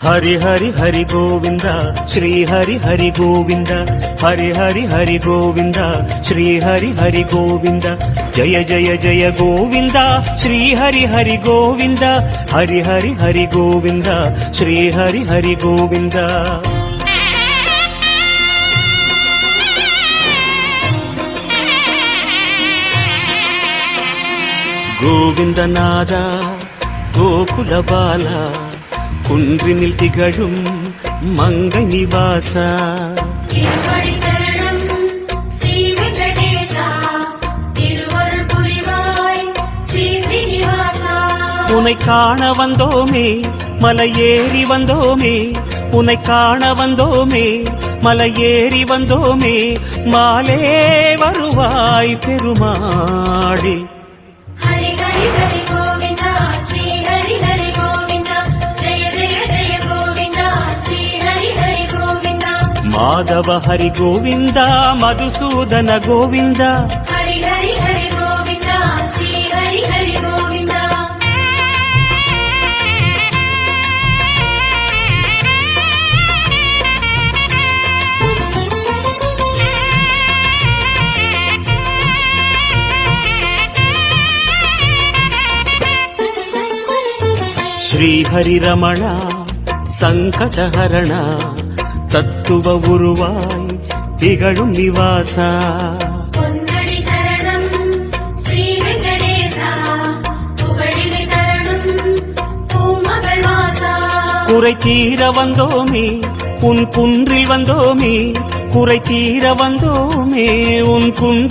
हरि हरि हरि गोविंद श्री हरि हरि गोविंद हरि हरि हरि गोविंद श्री हरि हरि गोविंद जय जय जय गोविंद श्री हरि हरि गोविंद हरि हरि हरि गोविंद श्री हरि हरि गोविंद गोविंदनाद गोकुल बाला कुंद्रिनिल तिगழும் मंगै निवास उन्னை காண வந்தோமே மலை ஏறி வந்தோமே உன்னை காண வந்தோமே மலை ஏறி வந்தோமே மாலே வருவாய் பெருமாளே हरि हरि हरि गोविंद श्री हरि हरि गोविंद जय जय जय गोविंद श्री हरि हरि गोविंद माधव हरि गोविंद मधुसूदन गोविंद हरि हरि हरि गोविंद श्री हरि हरि गोविंद श्री हरि रमण संकटहरण तत्व उरुवाय திகழும் நிவாச பொன்னடி சரணம் ஸ்ரீ வெங்கடேசா புகழினை தரணும் பூமகள் வாசா குறை தீர வந்தோமே உன் குன்றில் வந்தோமே குறை தீர வந்தோமே உன் குன்றில்